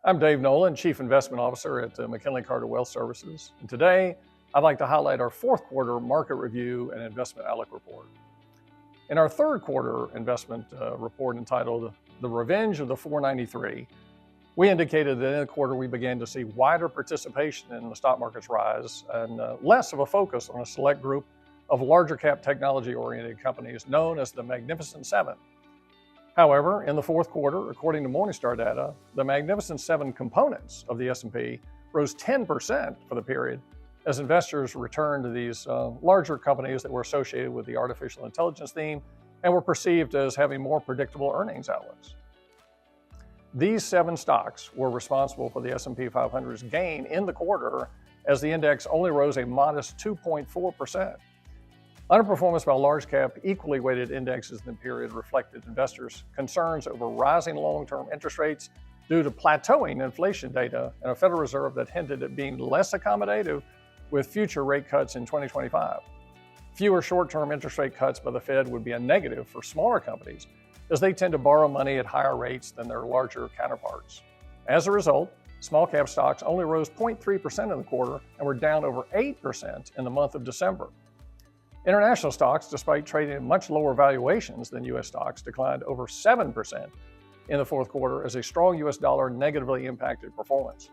I'm Dave Nolan, Chief Investment Officer at McKinley Wealth Services. And today, I'd like to highlight our fourth quarter market review and investment outlook report. In our third quarter investment report entitled The Revenge of the 493, we indicated that in the quarter we began to see wider participation in the stock market's rise and less of a focus on a select group of larger cap technology-oriented companies known as the Magnificent Seven. However, in the fourth quarter, according to Morningstar data, the Magnificent Seven components of the S&P rose 10% for the period as investors returned to these larger companies that were associated with the artificial intelligence theme and were perceived as having more predictable earnings outlooks. These seven stocks were responsible for the S&P 500's gain in the quarter as the index only rose a modest 2.4%. Underperformance by large cap equally weighted indexes in the period reflected investors' concerns over rising long-term interest rates due to plateauing inflation data and a Federal Reserve that hinted at being less accommodative with future rate cuts in 2025. Fewer short-term interest rate cuts by the Fed would be a negative for smaller companies as they tend to borrow money at higher rates than their larger counterparts. As a result, small cap stocks only rose 0.3% in the quarter and were down over 8% in the month of December. International stocks, despite trading at much lower valuations than U.S. stocks, declined over 7% in the fourth quarter as a strong U.S. dollar negatively impacted performance.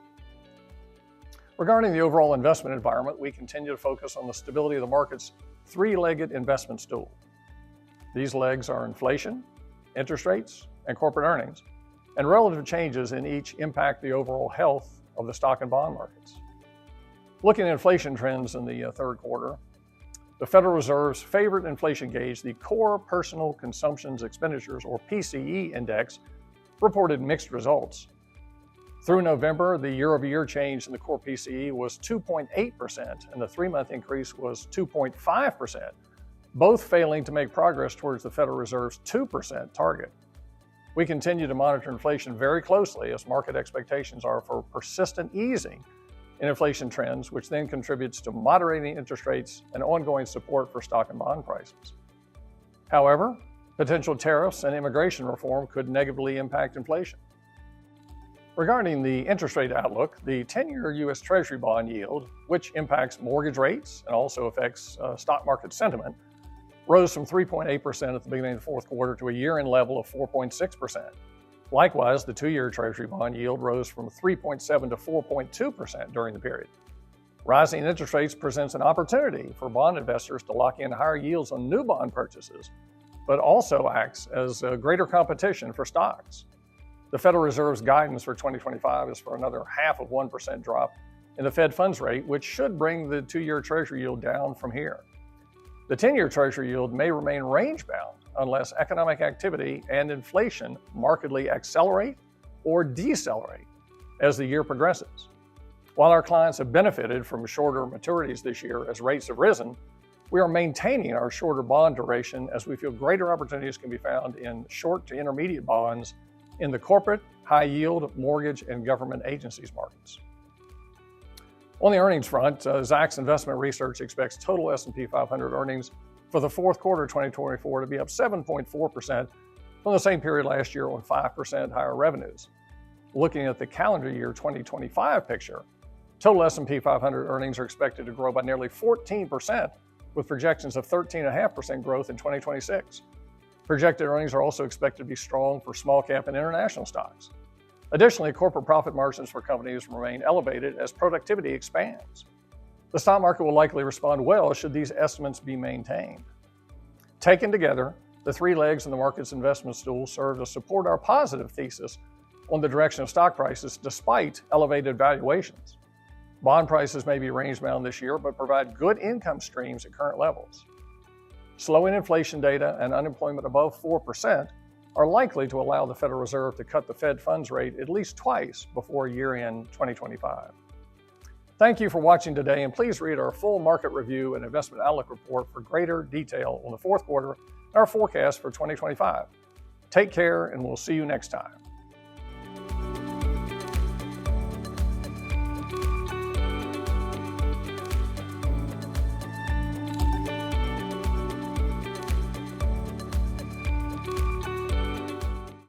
Regarding the overall investment environment, we continue to focus on the stability of the market's three-legged investment stool. These legs are inflation, interest rates, and corporate earnings, and relative changes in each impact the overall health of the stock and bond markets. Looking at inflation trends in the third quarter, the Federal Reserve's favorite inflation gauge, the Core Personal Consumption Expenditures, or PCE index, reported mixed results. Through November, the year-over-year change in the core PCE was 2.8%, and the three-month increase was 2.5%, both failing to make progress towards the Federal Reserve's 2% target. We continue to monitor inflation very closely as market expectations are for persistent easing in inflation trends, which then contributes to moderating interest rates and ongoing support for stock and bond prices. However, potential tariffs and immigration reform could negatively impact inflation. Regarding the interest rate outlook, the 10-year U.S. Treasury bond yield, which impacts mortgage rates and also affects stock market sentiment, rose from 3.8% at the beginning of the fourth quarter to a year-end level of 4.6%. Likewise, the two-year Treasury bond yield rose from 3.7% to 4.2% during the period. Rising interest rates presents an opportunity for bond investors to lock in higher yields on new bond purchases, but also acts as a greater competition for stocks. The Federal Reserve's guidance for 2025 is for another 0.5% drop in the Fed funds rate, which should bring the two-year Treasury yield down from here. The 10-year Treasury yield may remain range-bound unless economic activity and inflation markedly accelerate or decelerate as the year progresses. While our clients have benefited from shorter maturities this year as rates have risen, we are maintaining our shorter bond duration as we feel greater opportunities can be found in short to intermediate bonds in the corporate, high-yield, mortgage, and government agencies markets. On the earnings front, Zacks Investment Research expects total S&P 500 earnings for the fourth quarter of 2024 to be up 7.4% from the same period last year on 5% higher revenues. Looking at the calendar year 2025 picture, total S&P 500 earnings are expected to grow by nearly 14%, with projections of 13.5% growth in 2026. Projected earnings are also expected to be strong for small cap and international stocks. Additionally, corporate profit margins for companies remain elevated as productivity expands. The stock market will likely respond well should these estimates be maintained. Taken together, the three legs in the market's investment stool serve to support our positive thesis on the direction of stock prices despite elevated valuations. Bond prices may be range-bound this year, but provide good income streams at current levels. Slowing inflation data and unemployment above 4% are likely to allow the Federal Reserve to cut the Fed funds rate at least twice before year-end 2025. Thank you for watching today, and please read our full market review and investment outlook report for greater detail on the fourth quarter and our forecast for 2025. Take care, and we'll see you next time.